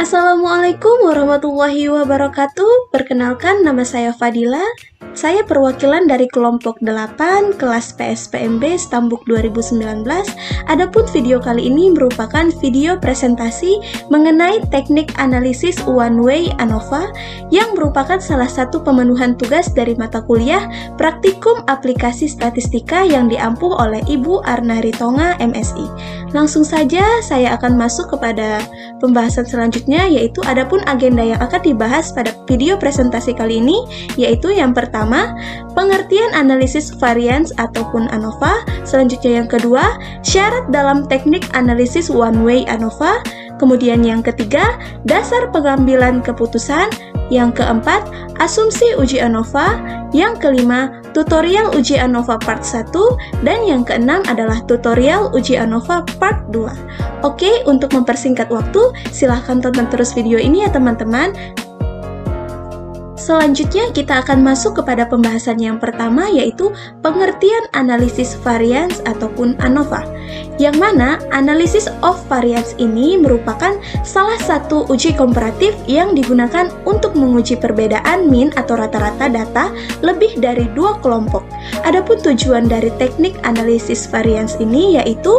Assalamualaikum warahmatullahi wabarakatuh. Perkenalkan, nama saya Fadila. Saya perwakilan dari kelompok 8 kelas PSPMB Stambuk 2019. Adapun video kali ini merupakan video presentasi mengenai teknik analisis one way ANOVA yang merupakan salah satu pemenuhan tugas dari mata kuliah Praktikum Aplikasi Statistika yang diampu oleh Ibu Arna Ritonga MSI. Langsung saja saya akan masuk kepada pembahasan selanjutnya, yaitu adapun agenda yang akan dibahas pada video presentasi kali ini, yaitu yang pertama, pengertian analisis varians ataupun ANOVA. Selanjutnya yang kedua, syarat dalam teknik analisis one way ANOVA. Kemudian yang ketiga, dasar pengambilan keputusan. Yang keempat, asumsi uji ANOVA. Yang kelima, tutorial uji ANOVA part 1. Dan yang keenam adalah tutorial uji ANOVA part 2. Oke, untuk mempersingkat waktu, silahkan tonton terus video ini ya teman-teman. Selanjutnya kita akan masuk kepada pembahasan yang pertama, yaitu pengertian analisis varians ataupun ANOVA. Yang mana analisis of variance ini merupakan salah satu uji komparatif yang digunakan untuk menguji perbedaan mean atau rata-rata data lebih dari dua kelompok. Adapun tujuan dari teknik analisis variance ini yaitu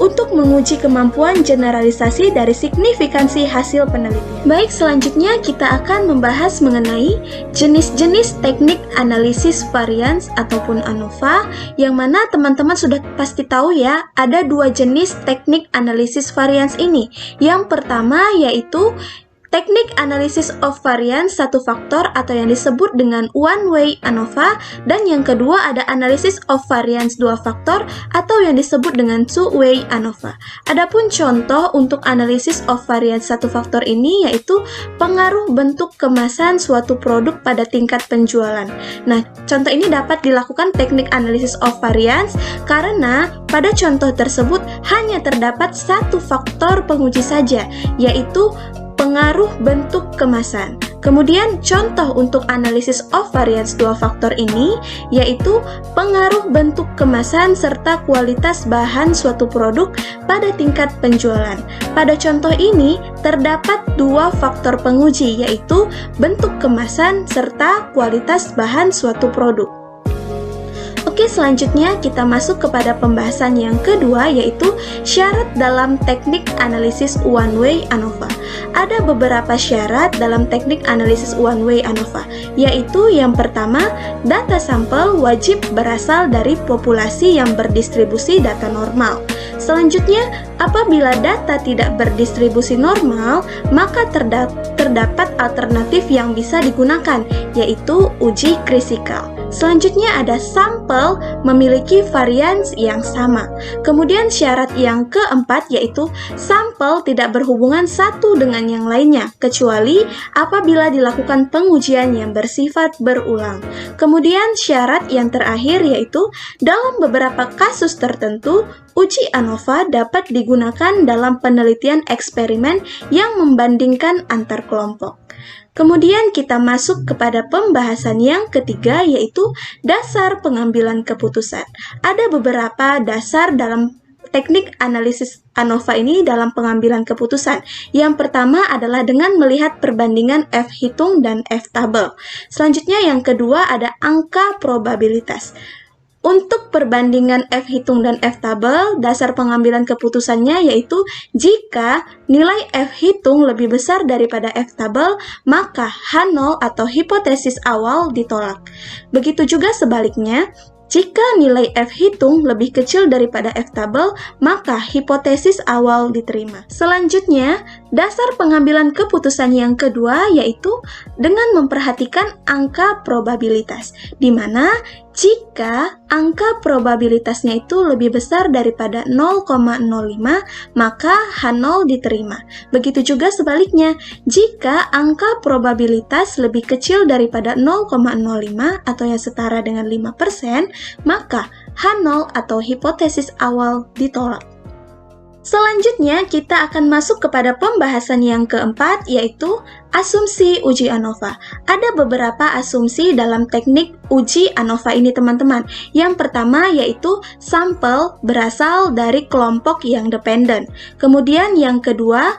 untuk menguji kemampuan generalisasi dari signifikansi hasil penelitian. Baik, selanjutnya kita akan membahas mengenai jenis-jenis teknik analisis variance ataupun ANOVA, yang mana teman-teman sudah pasti tahu ya, ada dua jenis teknik analisis variance ini. Yang pertama yaitu teknik analisis of variance satu faktor atau yang disebut dengan one way ANOVA, dan yang kedua ada analisis of variance dua faktor atau yang disebut dengan two way ANOVA. Adapun contoh untuk analisis of variance satu faktor ini yaitu pengaruh bentuk kemasan suatu produk pada tingkat penjualan. Nah, contoh ini dapat dilakukan teknik analisis of variance karena pada contoh tersebut hanya terdapat satu faktor penguji saja, yaitu pengaruh bentuk kemasan. Kemudian contoh untuk analisis of variance dua faktor ini yaitu pengaruh bentuk kemasan serta kualitas bahan suatu produk pada tingkat penjualan. Pada contoh ini terdapat dua faktor penguji, yaitu bentuk kemasan serta kualitas bahan suatu produk. Oke, selanjutnya kita masuk kepada pembahasan yang kedua, yaitu syarat dalam teknik analisis one way ANOVA. Ada beberapa syarat dalam teknik analisis one way ANOVA, yaitu yang pertama, data sampel wajib berasal dari populasi yang berdistribusi data normal. Selanjutnya, apabila data tidak berdistribusi normal, maka terdapat alternatif yang bisa digunakan, yaitu uji kritikal. Selanjutnya ada sampel memiliki varians yang sama. Kemudian syarat yang keempat yaitu sampel tidak berhubungan satu dengan yang lainnya, kecuali apabila dilakukan pengujian yang bersifat berulang. Kemudian syarat yang terakhir yaitu dalam beberapa kasus tertentu, uji ANOVA dapat digunakan dalam penelitian eksperimen yang membandingkan antar kelompok. Kemudian kita masuk kepada pembahasan yang ketiga, yaitu dasar pengambilan keputusan. Ada beberapa dasar dalam teknik analisis ANOVA ini dalam pengambilan keputusan. Yang pertama adalah dengan melihat perbandingan F hitung dan F tabel. Selanjutnya yang kedua ada angka probabilitas. Untuk perbandingan F hitung dan F tabel, dasar pengambilan keputusannya yaitu jika nilai F hitung lebih besar daripada F tabel, maka H0 atau hipotesis awal ditolak. Begitu juga sebaliknya, jika nilai F hitung lebih kecil daripada F tabel, maka hipotesis awal diterima. Selanjutnya, dasar pengambilan keputusan yang kedua yaitu dengan memperhatikan angka probabilitas, di mana jika angka probabilitasnya itu lebih besar daripada 0,05, maka H0 diterima. Begitu juga sebaliknya, jika angka probabilitas lebih kecil daripada 0,05 atau yang setara dengan 5%, maka H0 atau hipotesis awal ditolak. Selanjutnya kita akan masuk kepada pembahasan yang keempat, yaitu asumsi uji ANOVA. Ada beberapa asumsi dalam teknik uji ANOVA ini teman-teman. Yang pertama yaitu sampel berasal dari kelompok yang dependen. Kemudian yang kedua,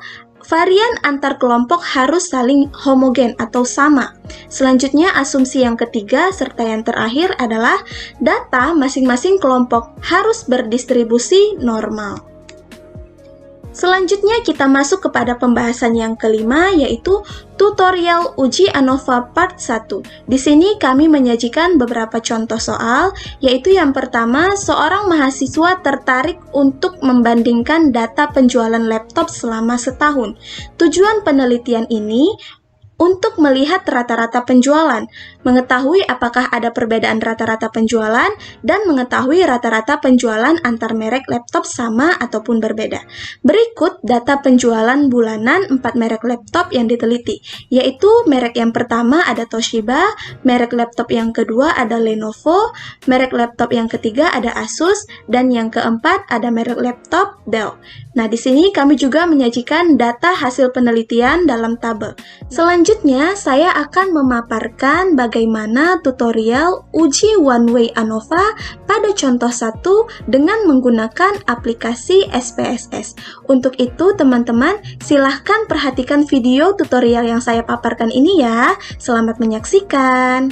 varian antar kelompok harus saling homogen atau sama. Selanjutnya, asumsi yang ketiga serta yang terakhir adalah data masing-masing kelompok harus berdistribusi normal. Selanjutnya kita masuk kepada pembahasan yang kelima, yaitu tutorial uji ANOVA part 1. Di sini kami menyajikan beberapa contoh soal, yaitu yang pertama, seorang mahasiswa tertarik untuk membandingkan data penjualan laptop selama setahun. Tujuan penelitian ini untuk melihat rata-rata penjualan, mengetahui apakah ada perbedaan rata-rata penjualan, dan mengetahui rata-rata penjualan antar merek laptop sama ataupun berbeda. Berikut data penjualan bulanan 4 merek laptop yang diteliti, yaitu merek yang pertama ada Toshiba, merek laptop yang kedua ada Lenovo, merek laptop yang ketiga ada Asus, dan yang keempat ada merek laptop Dell. Nah, di sini kami juga menyajikan data hasil penelitian dalam tabel. Selanjutnya, saya akan memaparkan bagaimana tutorial uji one way ANOVA pada contoh 1 dengan menggunakan aplikasi SPSS. Untuk itu, teman-teman, silahkan perhatikan video tutorial yang saya paparkan ini ya. Selamat menyaksikan.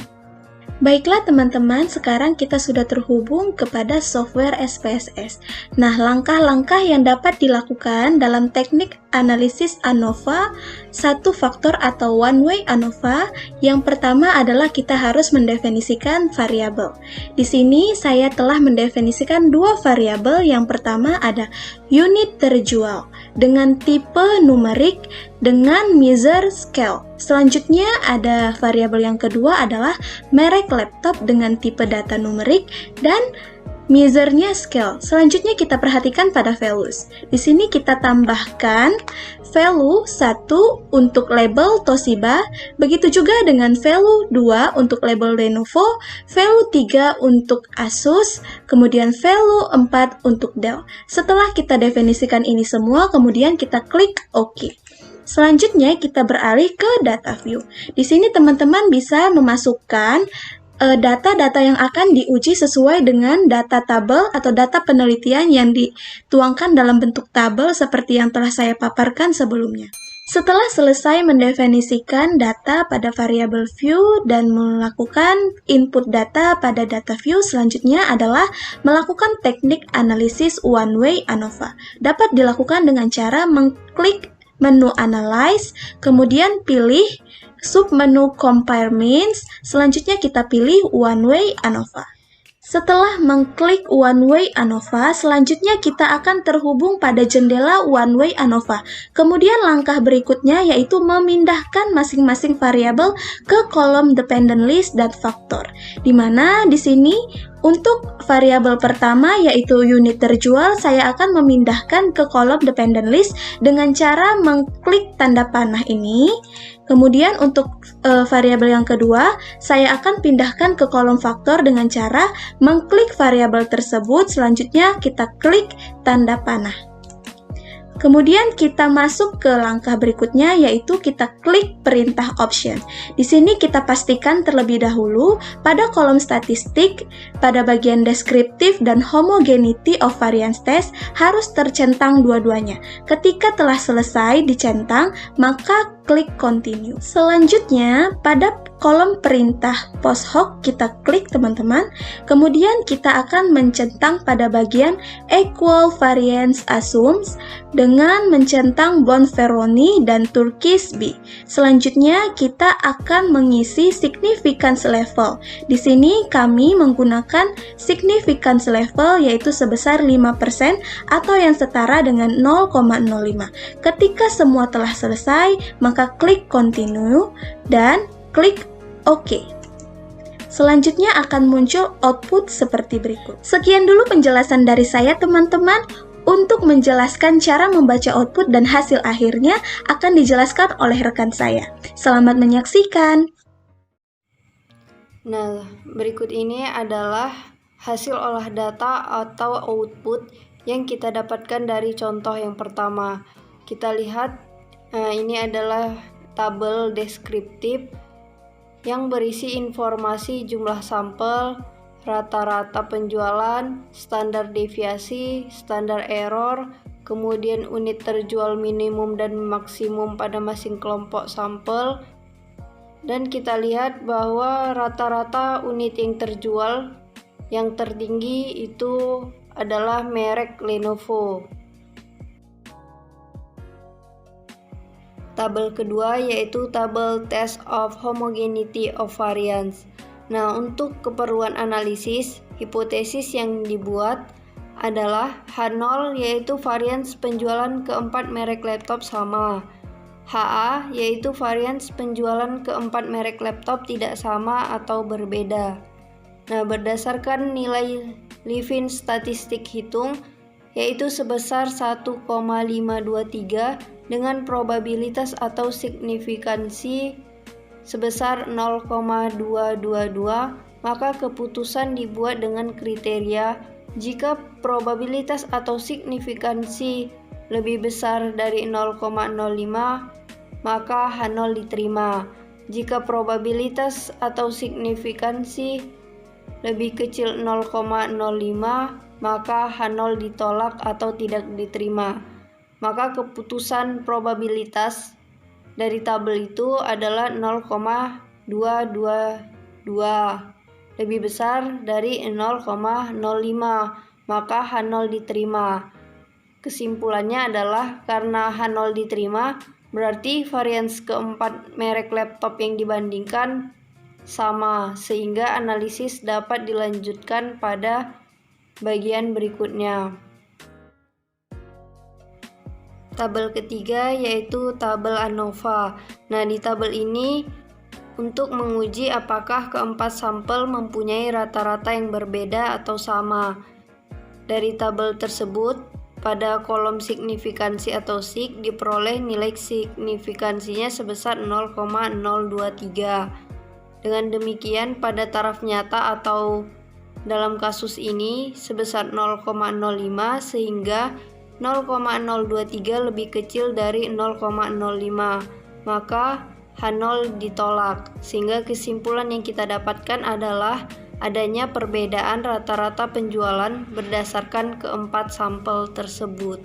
Baiklah teman-teman, sekarang kita sudah terhubung kepada software SPSS. Nah, langkah-langkah yang dapat dilakukan dalam teknik analisis ANOVA satu faktor atau one way ANOVA, yang pertama adalah kita harus mendefinisikan variabel. Di sini saya telah mendefinisikan dua variabel. Yang pertama ada unit terjual dengan tipe numerik dengan measure scale. Selanjutnya ada variabel yang kedua adalah merek laptop dengan tipe data numerik dan measure-nya scale. Selanjutnya kita perhatikan pada values. Di sini kita tambahkan value 1 untuk label Toshiba, begitu juga dengan value 2 untuk label Lenovo, value 3 untuk Asus, kemudian value 4 untuk Dell. Setelah kita definisikan ini semua, kemudian kita klik OK. Selanjutnya kita beralih ke data view. Di sini teman-teman bisa memasukkan data-data yang akan diuji sesuai dengan data tabel atau data penelitian yang dituangkan dalam bentuk tabel seperti yang telah saya paparkan sebelumnya. Setelah selesai mendefinisikan data pada variabel view dan melakukan input data pada data view, selanjutnya adalah melakukan teknik analisis one way ANOVA. Dapat dilakukan dengan cara mengklik menu Analyze, kemudian pilih submenu Compare Means, selanjutnya kita pilih One Way ANOVA. Setelah mengklik One Way ANOVA, selanjutnya kita akan terhubung pada jendela One Way ANOVA. Kemudian langkah berikutnya yaitu memindahkan masing-masing variabel ke kolom dependent list dan faktor. Di mana di sini untuk variabel pertama yaitu unit terjual, saya akan memindahkan ke kolom dependent list dengan cara mengklik tanda panah ini. Kemudian untuk variabel yang kedua, saya akan pindahkan ke kolom faktor dengan cara mengklik variabel tersebut, selanjutnya kita klik tanda panah. Kemudian kita masuk ke langkah berikutnya yaitu kita klik perintah option. Di sini kita pastikan terlebih dahulu pada kolom statistik, pada bagian deskriptif dan homogeneity of variance test harus tercentang dua-duanya. Ketika telah selesai dicentang, maka klik continue. Selanjutnya pada kolom perintah post hoc kita klik teman-teman. Kemudian kita akan mencentang pada bagian equal variance assumes dengan mencentang Bonferroni dan Turkish B. Selanjutnya kita akan mengisi significance level. Di sini kami menggunakan significance level yaitu sebesar 5% atau yang setara dengan 0,05. Ketika semua telah selesai, maka klik continue dan klik OK. Selanjutnya akan muncul output seperti berikut. Sekian dulu penjelasan dari saya teman-teman. Untuk menjelaskan cara membaca output dan hasil akhirnya akan dijelaskan oleh rekan saya. Selamat menyaksikan. Nah, berikut ini adalah hasil olah data atau output yang kita dapatkan dari contoh yang pertama. Kita lihat, ini adalah tabel deskriptif yang berisi informasi jumlah sampel, rata-rata penjualan, standar deviasi, standar error, kemudian unit terjual minimum dan maksimum pada masing kelompok sampel. Dan kita lihat bahwa rata-rata unit yang terjual yang tertinggi itu adalah merek Lenovo. Tabel kedua yaitu tabel Test of Homogeneity of Variance. Nah, untuk keperluan analisis, hipotesis yang dibuat adalah H0 yaitu varians penjualan keempat merek laptop sama. HA yaitu varians penjualan keempat merek laptop tidak sama atau berbeda. Nah, berdasarkan nilai Levin statistik hitung yaitu sebesar 1,523 dengan probabilitas atau signifikansi sebesar 0,222, maka keputusan dibuat dengan kriteria jika probabilitas atau signifikansi lebih besar dari 0,05, maka H0 diterima. Jika probabilitas atau signifikansi lebih kecil 0,05, maka H0 ditolak atau tidak diterima. Maka keputusan probabilitas dari tabel itu adalah 0,222, lebih besar dari 0,05, maka H0 diterima. Kesimpulannya adalah karena H0 diterima, berarti varians keempat merek laptop yang dibandingkan sama, sehingga analisis dapat dilanjutkan pada bagian berikutnya. Tabel ketiga yaitu tabel ANOVA. Nah, di tabel ini untuk menguji apakah keempat sampel mempunyai rata-rata yang berbeda atau sama. Dari tabel tersebut, pada kolom signifikansi atau sig diperoleh nilai signifikansinya sebesar 0,023. Dengan demikian, pada taraf nyata atau dalam kasus ini sebesar 0,05 sehingga 0,023 lebih kecil dari 0,05, maka H0 ditolak. Sehingga kesimpulan yang kita dapatkan adalah adanya perbedaan rata-rata penjualan berdasarkan keempat sampel tersebut.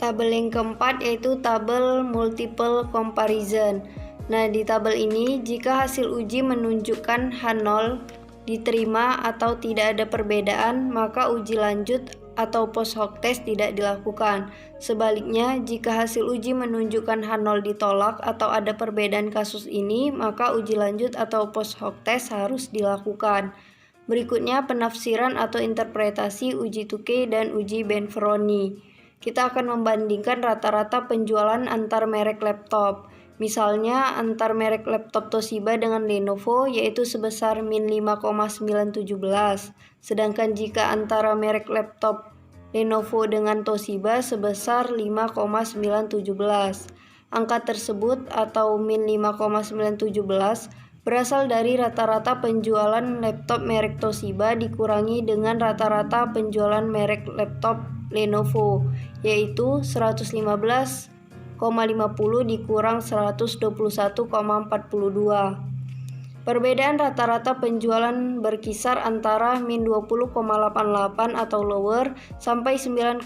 Tabel yang keempat yaitu tabel multiple comparison. Nah, di tabel ini jika hasil uji menunjukkan H0 diterima atau tidak ada perbedaan, maka uji lanjut atau post hoc test tidak dilakukan. Sebaliknya, jika hasil uji menunjukkan H0 ditolak atau ada perbedaan kasus ini, maka uji lanjut atau post hoc test harus dilakukan. Berikutnya penafsiran atau interpretasi uji Tukey dan uji Benferoni. Kita akan membandingkan rata-rata penjualan antar merek laptop. Misalnya antar merek laptop Toshiba dengan Lenovo yaitu sebesar min 5,917. Sedangkan jika antara merek laptop Lenovo dengan Toshiba sebesar 5,917. Angka tersebut atau min 5,917 berasal dari rata-rata penjualan laptop merek Toshiba dikurangi dengan rata-rata penjualan merek laptop Lenovo yaitu 115,50 dikurang 121,42. Perbedaan rata-rata penjualan berkisar antara min 20,88 atau lower sampai 9,04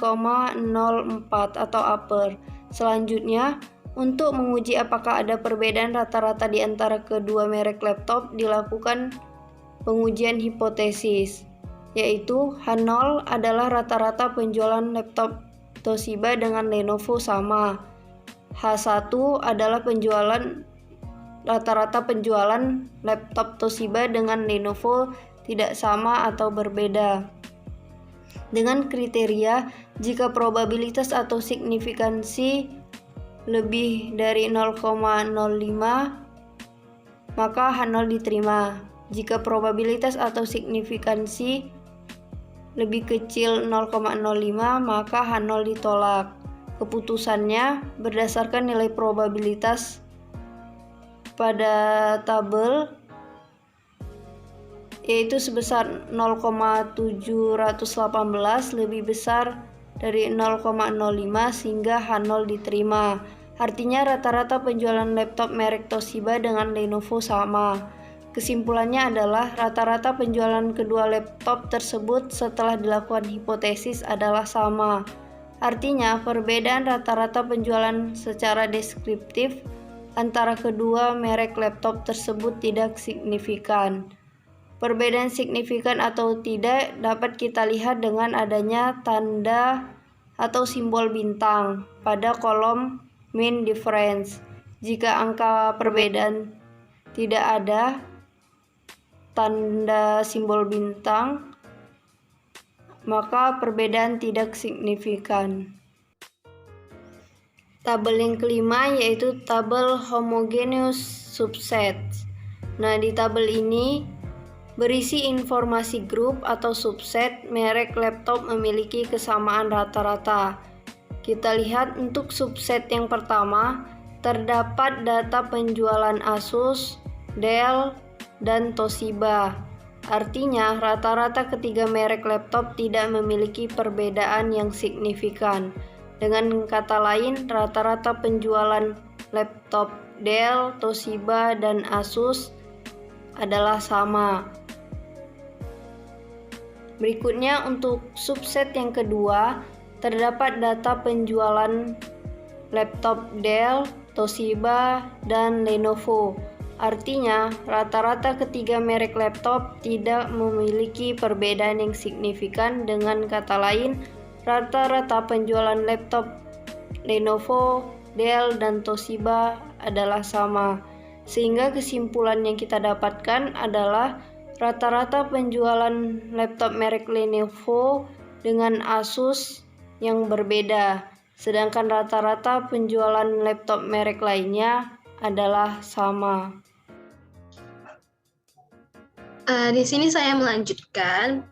atau upper. Selanjutnya, untuk menguji apakah ada perbedaan rata-rata di antara kedua merek laptop dilakukan pengujian hipotesis, yaitu H0 adalah rata-rata penjualan laptop Toshiba dengan Lenovo sama. H1 adalah rata-rata penjualan laptop Toshiba dengan Lenovo tidak sama atau berbeda. Dengan kriteria jika probabilitas atau signifikansi lebih dari 0,05 maka H0 diterima. Jika probabilitas atau signifikansi lebih kecil 0,05 maka H0 ditolak. Keputusannya berdasarkan nilai probabilitas pada tabel yaitu sebesar 0,718 lebih besar dari 0,05 sehingga H0 diterima. Artinya rata-rata penjualan laptop merek Toshiba dengan Lenovo sama. Kesimpulannya adalah rata-rata penjualan kedua laptop tersebut setelah dilakukan hipotesis adalah sama. Artinya, perbedaan rata-rata penjualan secara deskriptif antara kedua merek laptop tersebut tidak signifikan. Perbedaan signifikan atau tidak dapat kita lihat dengan adanya tanda atau simbol bintang pada kolom mean difference. Jika angka perbedaan tidak ada tanda simbol bintang, maka perbedaan tidak signifikan. Tabel yang kelima yaitu tabel homogeneous subsets. Nah, di tabel ini berisi informasi grup atau subset merek laptop memiliki kesamaan rata-rata. Kita lihat untuk subset yang pertama, terdapat data penjualan Asus, Dell, dan Toshiba. Artinya, rata-rata ketiga merek laptop tidak memiliki perbedaan yang signifikan. Dengan kata lain, rata-rata penjualan laptop Dell, Toshiba, dan Asus adalah sama. Berikutnya, untuk subset yang kedua, terdapat data penjualan laptop Dell, Toshiba, dan Lenovo. Artinya, rata-rata ketiga merek laptop tidak memiliki perbedaan yang signifikan. Dengan kata lain, rata-rata penjualan laptop Lenovo, Dell, dan Toshiba adalah sama. Sehingga kesimpulan yang kita dapatkan adalah rata-rata penjualan laptop merek Lenovo dengan Asus yang berbeda, sedangkan rata-rata penjualan laptop merek lainnya adalah sama. Di sini saya melanjutkan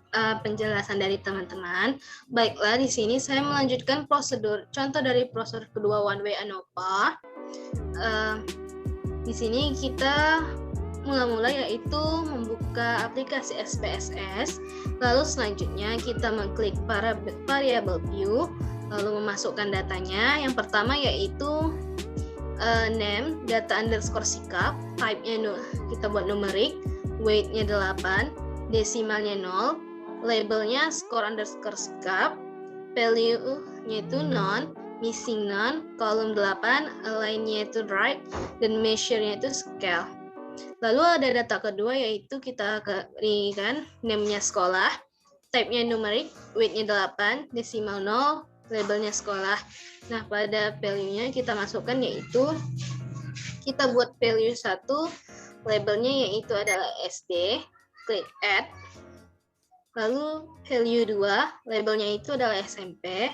penjelasan dari teman-teman. Baiklah, di sini saya melanjutkan contoh dari prosedur kedua one way ANOVA. Di sini kita mula-mula yaitu membuka aplikasi SPSS, lalu selanjutnya kita mengklik variable view, lalu memasukkan datanya. Yang pertama yaitu name, data underscore sikap, type-nya kita buat numerik, weight-nya 8, desimalnya 0, labelnya score underscore sikap, value-nya itu none, missing none, kolom 8, align-nya itu right, dan measure-nya itu scale. Lalu ada data kedua yaitu kita berikan name-nya sekolah, type-nya numerik, weight-nya 8, desimal 0, labelnya sekolah. Nah, pada value-nya kita masukkan yaitu kita buat value 1, labelnya yaitu adalah SD, klik add. Lalu value 2, labelnya itu adalah SMP,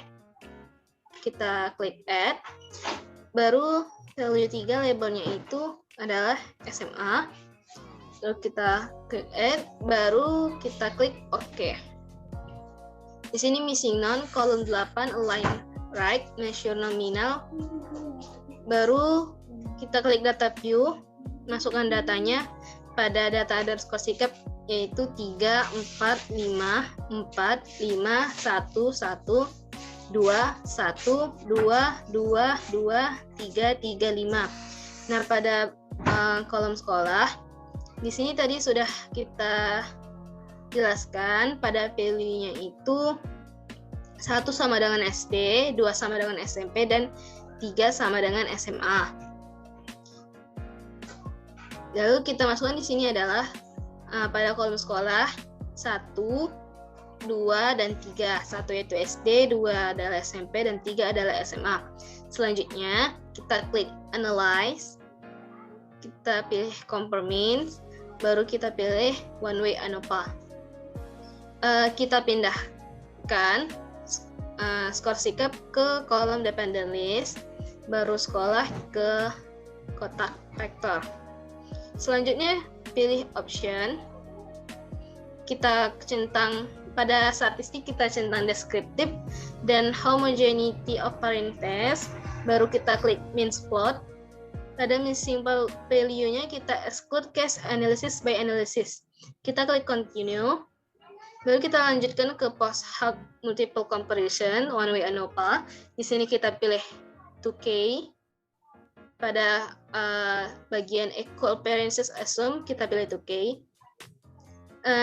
kita klik add. Baru value 3, labelnya itu adalah SMA, lalu kita klik add, baru kita klik OK. Di sini missing none, kolom 8, align right, measure nominal. Baru kita klik data view, masukkan datanya pada data underscore sikap yaitu 3, 4, 5, 4, 5, 1, 1, 2, 1, 2, 2, 2, 3, 3, 5. Nah, pada kolom sekolah, di sini tadi sudah kita jelaskan pada value-nya itu 1 sama dengan SD, 2 sama dengan SMP, dan 3 sama dengan SMA. Lalu kita masukkan di sini adalah pada kolom sekolah 1, 2, dan 3. 1 yaitu SD, 2 adalah SMP, dan 3 adalah SMA. Selanjutnya kita klik Analyze, kita pilih Compare Means, baru kita pilih One Way ANOVA. Kita pindahkan skor sikap ke kolom Dependent List, baru sekolah ke kotak vektor. Selanjutnya pilih option, kita centang pada statistik, kita centang descriptive dan homogeneity of variance test, baru kita klik means plot. Pada missing value-nya kita exclude case analysis by analysis, kita klik continue, baru kita lanjutkan ke post hoc multiple comparison one way ANOVA. Di sini kita pilih 2K, pada bagian equal appearances assume, kita pilih to K.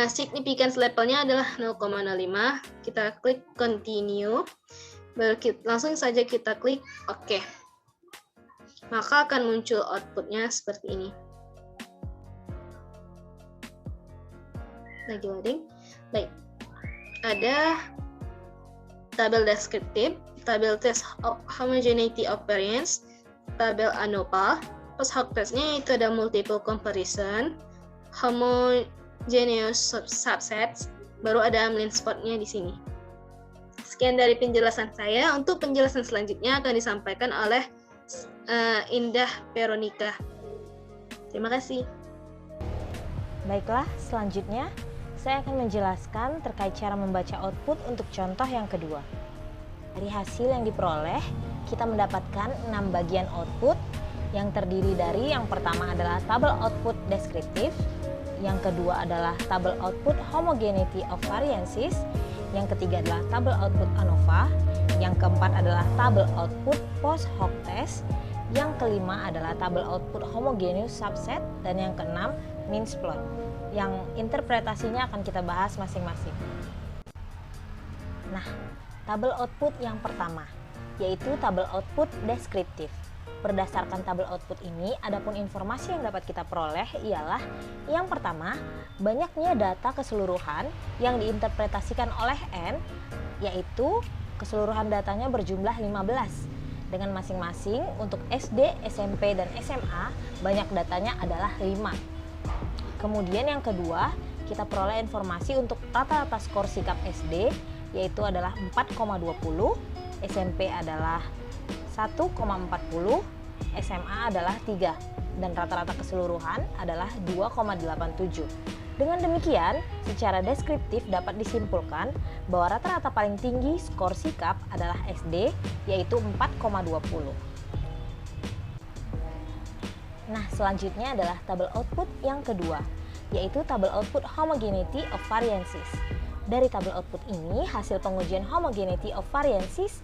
Significance levelnya adalah 0,05. Kita klik continue. Baru langsung saja kita klik OK. Maka akan muncul outputnya seperti ini. Lagi loading. Baik. Ada tabel deskriptif, tabel test homogeneity of variance, tabel ANOVA. Post hoc testnya itu ada multiple comparison, homogeneous subsets, baru ada mean spotnya di sini. Sekian dari penjelasan saya. Untuk penjelasan selanjutnya akan disampaikan oleh Indah Veronica. Terima kasih. Baiklah, selanjutnya saya akan menjelaskan terkait cara membaca output untuk contoh yang kedua. Dari hasil yang diperoleh, kita mendapatkan 6 bagian output yang terdiri dari yang pertama adalah tabel output deskriptif, yang kedua adalah tabel output homogeneity of variances, yang ketiga adalah tabel output ANOVA, yang keempat adalah tabel output post hoc test, yang kelima adalah tabel output homogeneous subset, dan yang keenam mean plot, yang interpretasinya akan kita bahas masing-masing. Nah, tabel output yang pertama yaitu tabel output deskriptif. Berdasarkan tabel output ini, adapun informasi yang dapat kita peroleh ialah yang pertama, banyaknya data keseluruhan yang diinterpretasikan oleh N, yaitu keseluruhan datanya berjumlah 15. Dengan masing-masing untuk SD, SMP, dan SMA, banyak datanya adalah 5. Kemudian yang kedua, kita peroleh informasi untuk rata-rata skor sikap SD, yaitu adalah 4,20, SMP adalah 1,40, SMA adalah 3, dan rata-rata keseluruhan adalah 2,87. Dengan demikian, secara deskriptif dapat disimpulkan bahwa rata-rata paling tinggi skor sikap adalah SD, yaitu 4,20. Nah, selanjutnya adalah tabel output yang kedua, yaitu tabel output homogeneity of variances. Dari tabel output ini, hasil pengujian homogeneity of variances,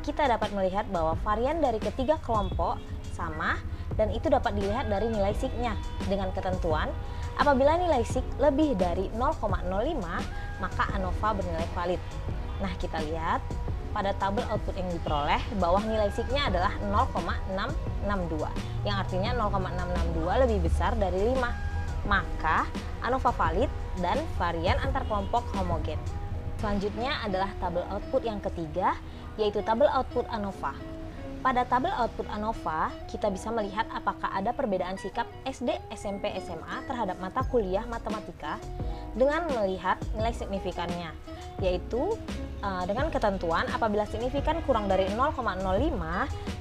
kita dapat melihat bahwa varian dari ketiga kelompok sama, dan itu dapat dilihat dari nilai sig-nya dengan ketentuan apabila nilai sig lebih dari 0,05 maka ANOVA bernilai valid. Nah, kita lihat pada tabel output yang diperoleh bahwa nilai sig-nya adalah 0,662, yang artinya 0,662 lebih besar dari 5, maka ANOVA valid dan varian antar kelompok homogen. Selanjutnya adalah tabel output yang ketiga, yaitu tabel output ANOVA. Pada tabel output ANOVA, kita bisa melihat apakah ada perbedaan sikap SD, SMP, SMA terhadap mata kuliah matematika dengan melihat nilai signifikannya, yaitu dengan ketentuan apabila signifikan kurang dari 0,05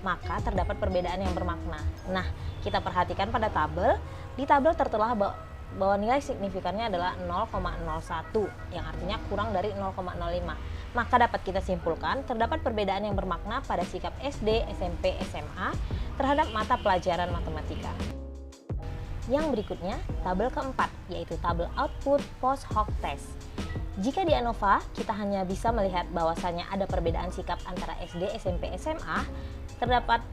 maka terdapat perbedaan yang bermakna. Nah, kita perhatikan pada tabel, di tabel tertera bahwa nilai signifikannya adalah 0,01, yang artinya kurang dari 0,05. Maka dapat kita simpulkan terdapat perbedaan yang bermakna pada sikap SD, SMP, SMA terhadap mata pelajaran matematika. Yang berikutnya, tabel keempat, yaitu tabel output post hoc test. Jika di ANOVA, kita hanya bisa melihat bahwasannya ada perbedaan sikap antara SD, SMP, SMA, terdapat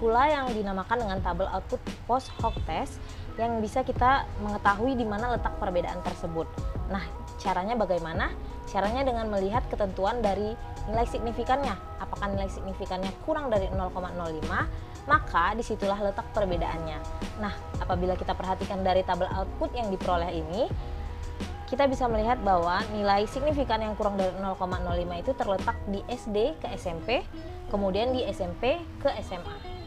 pula yang dinamakan dengan tabel output post hoc test yang bisa kita mengetahui di mana letak perbedaan tersebut. Nah, caranya bagaimana? Caranya dengan melihat ketentuan dari nilai signifikannya. Apakah nilai signifikannya kurang dari 0,05, maka disitulah letak perbedaannya. Nah, apabila kita perhatikan dari tabel output yang diperoleh ini, kita bisa melihat bahwa nilai signifikan yang kurang dari 0,05 itu terletak di SD ke SMP, kemudian di SMP ke SMA.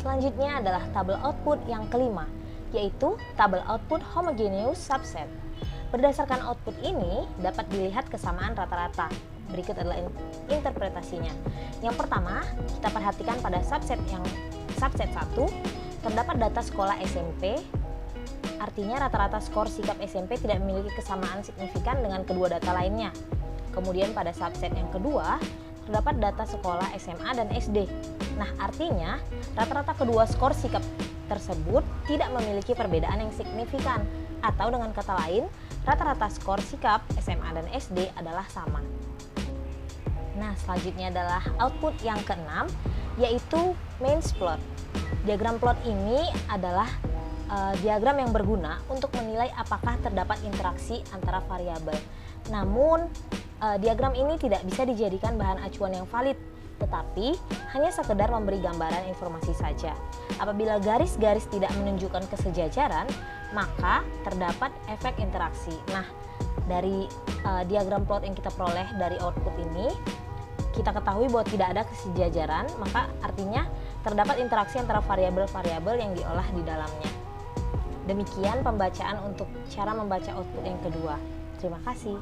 Selanjutnya adalah tabel output yang kelima, yaitu tabel output homogeneous subset. Berdasarkan output ini, dapat dilihat kesamaan rata-rata. Berikut adalah interpretasinya. Yang pertama, kita perhatikan pada subset 1, terdapat data sekolah SMP, artinya rata-rata skor sikap SMP tidak memiliki kesamaan signifikan dengan kedua data lainnya. Kemudian pada subset yang kedua, terdapat data sekolah SMA dan SD. Nah, artinya rata-rata kedua skor sikap tersebut tidak memiliki perbedaan yang signifikan, atau dengan kata lain, rata-rata skor sikap SMA dan SD adalah sama. Nah, selanjutnya adalah output yang keenam, yaitu main plot. Diagram plot ini adalah diagram yang berguna untuk menilai apakah terdapat interaksi antara variabel. Namun, diagram ini tidak bisa dijadikan bahan acuan yang valid, tetapi hanya sekedar memberi gambaran informasi saja. Apabila garis-garis tidak menunjukkan kesejajaran, maka terdapat efek interaksi. Nah, dari diagram plot yang kita peroleh dari output ini, kita ketahui bahwa tidak ada kesejajaran, maka artinya terdapat interaksi antara variabel-variabel yang diolah di dalamnya. Demikian pembacaan untuk cara membaca output yang kedua. Terima kasih.